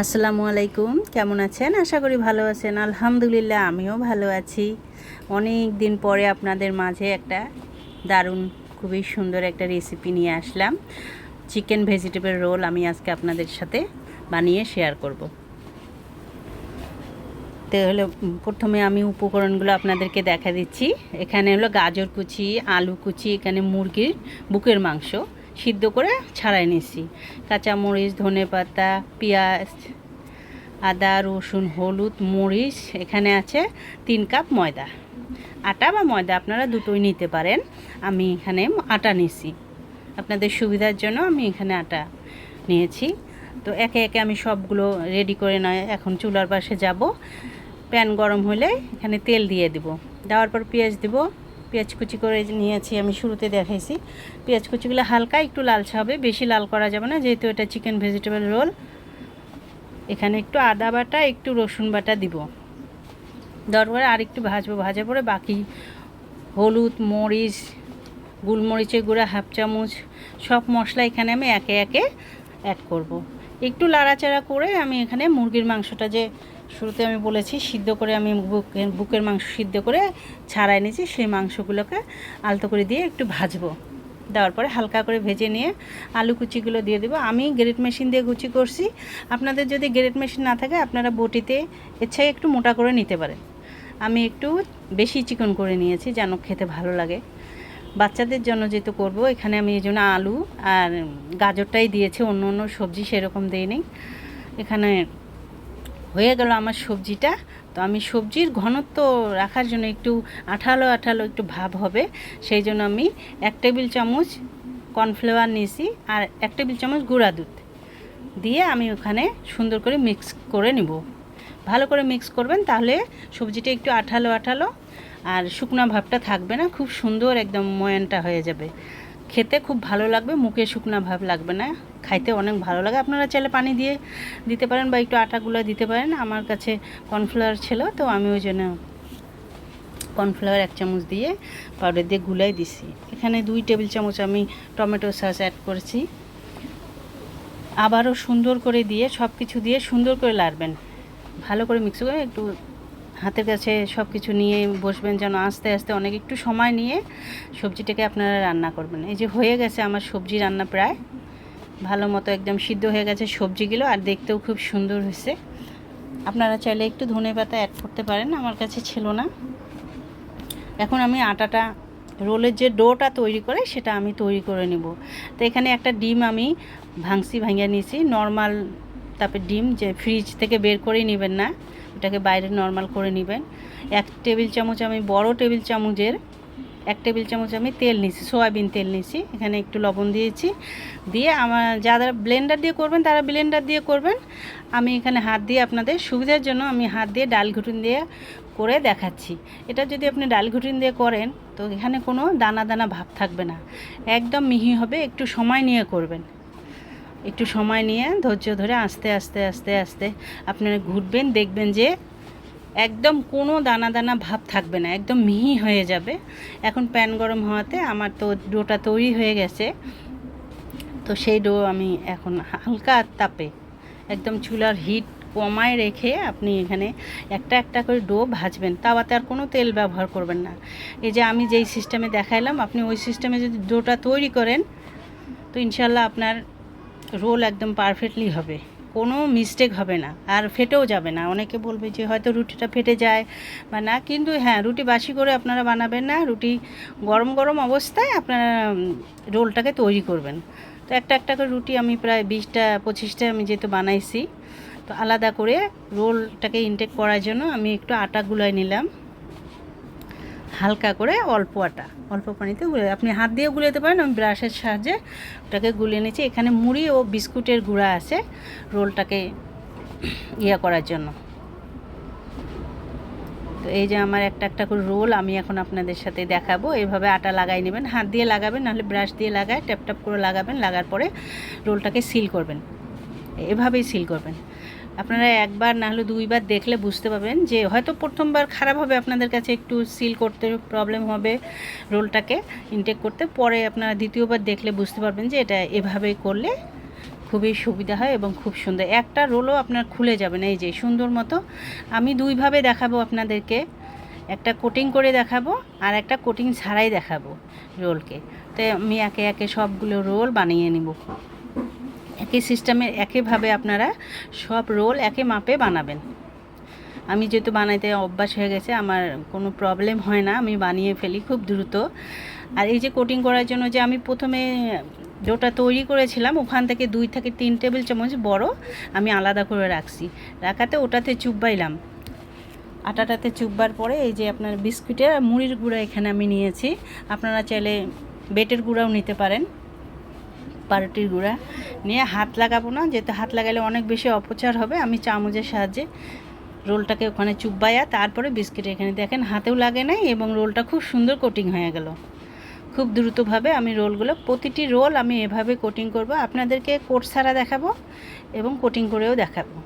আসসালামু আলাইকুম, কেমন আছেন? আশা করি ভালো আছেন। আলহামদুলিল্লাহ আমিও ভালো আছি। অনেক দিন পরে আপনাদের মাঝে একটা দারুণ খুবই সুন্দর একটা রেসিপি নিয়ে আসলাম। চিকেন ভেজিটেবল রোল আমি আজকে আপনাদের সাথে বানিয়ে শেয়ার করব। তো হলো প্রথমে আমি উপকরণগুলো আপনাদেরকে দেখা দিচ্ছি। এখানে হলো গাজর কুচি, আলু কুচি, এখানে মুরগির বুকের মাংস সিদ্ধ করে ছাড়াই নিচ্ছি, কাঁচামরিচ, ধনেপাতা, পেঁয়াজ, আদা, রসুন, হলুদ, মরিচ, এখানে আছে 3 কাপ ময়দা। আটা বা ময়দা আপনারা দুটোই নিতে পারেন। আমি এখানে আটা নিয়েছি, আপনাদের সুবিধার জন্য আমি এখানে আটা নিয়েছি। তো একে একে আমি সবগুলো রেডি করে নয় এখন চুলার পাশে যাব। প্যান গরম হলে এখানে তেল দিয়ে দিব, দেওয়ার পর পেঁয়াজ দিব। পেঁয়াজ কুচি করে নিয়েছি, আমি শুরুতে দেখাইছি। পেঁয়াজ কুচিগুলো হালকা একটু লালচে হবে, বেশি লাল করা যাবে না, যেহেতু এটা চিকেন ভেজিটেবল রোল। এখানে একটু আদা বাটা, একটু রসুন বাটা দিব, দেওয়ার পরে আর একটু ভাজবো। ভাজার পরে বাকি হলুদ, মরিচ, গোলমরিচের গুঁড়া হাফ চামচ, সব মশলা এখানে আমি একে একে অ্যাড করব। একটু লাড়াচাড়া করে আমি এখানে মুরগির মাংসটা, যে শুরুতে আমি বলেছি সিদ্ধ করে, আমি বুকের মাংস সিদ্ধ করে ছাড়াই নিয়েছি, সেই মাংসগুলোকে আলতো করে দিয়ে একটু ভাজবো। দেওয়ার পরে হালকা করে ভেজে নিয়ে আলু কুচিগুলো দিয়ে দেবো। আমি গ্রেট মেশিন দিয়ে কুচি করছি, আপনাদের যদি গ্রেট মেশিন না থাকে আপনারা বটিতে ইচ্ছায় একটু মোটা করে নিতে পারেন। আমি একটু বেশি চিকন করে নিয়েছি যেন খেতে ভালো লাগে। বাচ্চাদের জন্য যেহেতু করব, এখানে আমি এই জন্য আলু আর গাজরটাই দিয়েছি, অন্য অন্য সবজি সেরকম দিইনি। এখানে হয়ে গেল আমার সবজিটা। তো আমি সবজির ঘনত্ব রাখার জন্য একটু আঠালো আঠালো একটু ভাব হবে, সেই জন্য আমি 1 টেবিল চামচ কর্নফ্লাওয়ার নিয়েছি আর 1 টেবিল চামচ গুঁড়া দুধ দিয়ে আমি ওখানে সুন্দর করে মিক্স করে নিব। ভালো করে মিক্স করবেন, তাহলে সবজিটা একটু আঠালো আঠালো আর শুকনো ভাবটা থাকবে না, খুব সুন্দর একদম ময়ানটা হয়ে যাবে। খেতে খুব ভালো লাগবে, মুখে শুকনো ভাব লাগবে না, খাইতে অনেক ভালো লাগে। আপনারা চাইলে পানি দিয়ে দিতে পারেন বা একটু আটাগুলো দিতে পারেন। আমার কাছে কর্নফ্লাওয়ার ছিল, তো আমি ওই জন্য কর্নফ্লাওয়ার 1 চামচ দিয়ে পাউডার দিয়ে গুলাই দিছি। এখানে 2 টেবিল চামচ আমি টমেটো সস অ্যাড করেছি। আবারও সুন্দর করে দিয়ে সব কিছু দিয়ে সুন্দর করে লাড়বেন, ভালো করে মিক্স করে একটু হাতের কাছে সব কিছু নিয়ে বসবেন, যেন আস্তে আস্তে অনেক একটু সময় নিয়ে সবজিটাকে আপনারা রান্না করবেন। এই যে হয়ে গেছে আমার সবজি রান্না, প্রায় ভালো মতো একদম সিদ্ধ হয়ে গেছে সবজিগুলো, আর দেখতেও খুব সুন্দর হয়েছে। আপনারা চাইলে একটু ধনেপাতা অ্যাড করতে পারেন, আমার কাছে ছিল না। এখন আমি আটাটা, রোলের যে ডোটা তৈরি করে সেটা আমি তৈরি করে নেব। তো এখানে একটা ডিম আমি ভাঙিয়ে নিয়েছি, নর্মাল তারপরে ডিম, যে ফ্রিজ থেকে বের করেই নেবেন না, ওটাকে বাইরে নর্মাল করে নেবেন। 1 টেবিল চামচ আমি বড় টেবিল চামচের 1 টেবিল চামচ আমি তেল নিয়েছি, সয়াবিন তেল নিয়েছি। এখানে একটু লবণ দিয়েছি, দিয়ে আমার যারা ব্লেন্ডার দিয়ে করবেন তারা ব্লেন্ডার দিয়ে করবেন। আমি এখানে হাত দিয়ে, আপনাদের সুবিধার জন্য আমি হাত দিয়ে ডাল ঘুটুন দিয়ে করে দেখাচ্ছি। এটা যদি আপনি ডাল ঘুটুন দিয়ে করেন তো এখানে কোনো দানা দানা ভাব থাকবে না, একদম মিহি হবে। একটু সময় নিয়ে করবেন, একটু সময় নিয়ে ধৈর্য ধরে আস্তে আস্তে আস্তে আস্তে আপনারা ঘুটবেন, দেখবেন যে একদম কোনো দানা দানা ভাব থাকবে না, একদম মিহি হয়ে যাবে। এখন প্যান গরম হওয়াতে আমার তো ডোটা তৈরি হয়ে গেছে। তো সেই ডো আমি এখন হালকা তাপে একদম চুলার হিট কমায় রেখে আপনি এখানে একটা একটা করে ডো ভাজবেন। তাওয়াতে আর কোনো তেল ব্যবহার করবেন না। এই যে আমি যেই সিস্টেমে দেখাইলাম, আপনি ওই সিস্টেমে যদি ডোটা তৈরি করেন তো ইনশাল্লাহ আপনার রোল একদম পারফেক্টলি হবে, কোনো মিস্টেক হবে না, আর ফেটেও যাবে না। অনেকে বলবে যে হয়তো রুটিটা ফেটে যায় বা না, কিন্তু হ্যাঁ, রুটি বাসি করে আপনারা বানাবেন না, রুটি গরম গরম অবস্থায় আপনারা রোলটাকে তৈরি করবেন। তো একটা একটা করে রুটি আমি প্রায় 20টা 25টা আমি যেহেতু বানাইছি, তো আলাদা করে রোলটাকে ইনটেক করার জন্য আমি একটু আটা গুলাই নিলাম, হালকা করে অল্প আটা অল্প পানিতে গুলে, আপনি হাত দিয়ে গুলাতে পারেন, আমি ব্রাশের সাহায্যে ওটাকে গুলিয়ে নিয়েছি। এখানে মুড়ি ও বিস্কুটের গুঁড়া আছে রোলটাকে করার জন্য। তো এই যে আমার একটা একটা করে রোল আমি এখন আপনাদের সাথে দেখাবো। এভাবে আটা লাগাই নেবেন, হাত দিয়ে লাগাবেন, নাহলে ব্রাশ দিয়ে লাগায় ট্যাপ ট্যাপ করে লাগাবেন, লাগার পরে রোলটাকে সিল করবেন, এভাবেই সিল করবেন। আপনারা একবার না হলে 2বার দেখলে বুঝতে পারবেন যে হয়তো প্রথমবার খারাপ হবে, আপনাদের কাছে একটু সিল করতে প্রবলেম হবে রোলটাকে ইনটেক করতে, পরে আপনারা দ্বিতীয়বার দেখলে বুঝতে পারবেন যে এটা এভাবেই করলে খুবই সুবিধা হয় এবং খুব সুন্দর। একটা রোলও আপনার খুলে যাবে না। এই যে সুন্দর মতো আমি দুইভাবে দেখাবো আপনাদেরকে, একটা কোটিং করে দেখাবো আর একটা কোটিং ছাড়াই দেখাবো রোলকে। তো আমি একে একে সবগুলো রোল বানিয়ে নিব। একই সিস্টেমে একইভাবে আপনারা সব রোল একই মাপে বানাবেন। আমি যেহেতু বানাইতে অভ্যাস হয়ে গেছে, আমার কোনো প্রবলেম হয় না, আমি বানিয়ে ফেলি খুব দ্রুত। আর এই যে কোটিং করার জন্য যে আমি প্রথমে যেটা তৈরি করেছিলাম ওখান থেকে 2 থেকে 3 টেবিল চামচ বড় আমি আলাদা করে রাখাতে ওটাতে চুবাইলাম। আটাটাতে চুববার পরে এই যে আপনার বিস্কুটের মুড়ির গুঁড়া এখানে আমি নিয়েছি। আপনারা চাইলে বেটের গুঁড়াও নিতে পারেন, পাউরুটির গুঁড়া নিয়ে হাত লাগাবো না, যেহেতু হাত লাগালে অনেক বেশি অপচার হবে। আমি চামচের সাহায্যে রোলটাকে ওখানে চুবাইয়া তারপরে বিস্কিট এখানে দেখেন হাতেও লাগে নাই এবং রোলটা খুব সুন্দর কোটিং হয়ে গেল। খুব দ্রুতভাবে আমি রোলগুলো, প্রতিটি রোল আমি এভাবে কোটিং করব। আপনাদেরকে কোট ছাড়া দেখাবো এবং কোটিং করেও দেখাবো।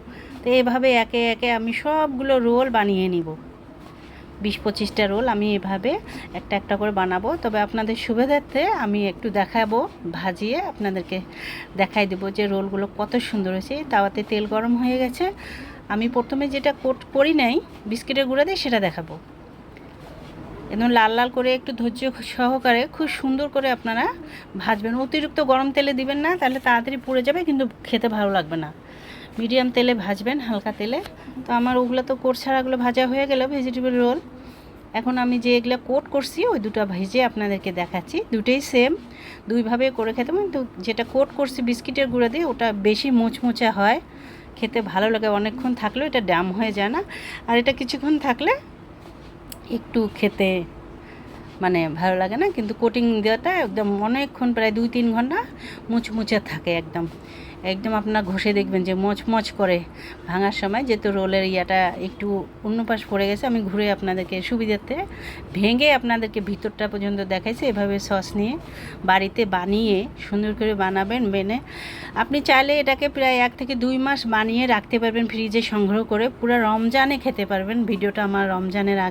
তো এভাবে একে একে আমি সবগুলো রোল বানিয়ে নিব। 20-25টা রোল আমি এভাবে একটা একটা করে বানাবো। তবে আপনাদের সুবিধার্থে আমি একটু দেখাবো, ভাজিয়ে আপনাদেরকে দেখাই দেবো যে রোলগুলো কত সুন্দর হয়েছে। তাওয়াতে তেল গরম হয়ে গেছে। আমি প্রথমে যেটা কোট করি নাই বিস্কিটের গুঁড়া দিয়ে সেটা দেখাবো। একদম লাল লাল করে একটু ধৈর্য সহকারে খুব সুন্দর করে আপনারা ভাজবেন। অতিরিক্ত গরম তেলে দিবেন না, তাহলে তাড়াতাড়ি পুড়ে যাবে, কিন্তু খেতে ভালো লাগবে না। মিডিয়াম তেলে ভাজবেন, হালকা তেলে। তো আমার ওগুলো তো কোট ছাড়াগুলো ভাজা হয়ে গেল ভেজিটেবল রোল। এখন আমি যে এগুলো কোট করছি ওই দুটো ভেজে আপনাদেরকে দেখাচ্ছি। দুটোই সেম, দুইভাবে করে খেতে। কিন্তু যেটা কোট করছি বিস্কিটের গুঁড়া দিয়ে ওটা বেশি মুচমুচে হয়, খেতে ভালো লাগে। অনেকক্ষণ থাকলেও এটা ড্যাম হয়ে যায় না। আর এটা কিছুক্ষণ থাকলে একটু খেতে মানে ভালো লাগে না, কিন্তু কোটিং দেওয়াটা একদম অনেকক্ষণ, প্রায় 2-3 ঘন্টা মুচমুচে থাকে একদম। একদম আপনার ঘষে দেখবেন যে মচমচ করে ভাঙার সময়। যেহেতু রোলের ইয়াটা একটু অন্য পাশ পড়ে গেছে, আমি ঘুরে আপনাদেরকে সুবিধার্থে ভেঙে আপনাদেরকে ভিতরটা পর্যন্ত দেখাইছি। এভাবে সস নিয়ে বাড়িতে বানিয়ে সুন্দর করে বানাবেন। আপনি চাইলে এটাকে প্রায় 1 থেকে 2 মাস বানিয়ে রাখতে পারবেন ফ্রিজে সংগ্রহ করে, পুরো রমজানে খেতে পারবেন। ভিডিওটা আমার রমজানের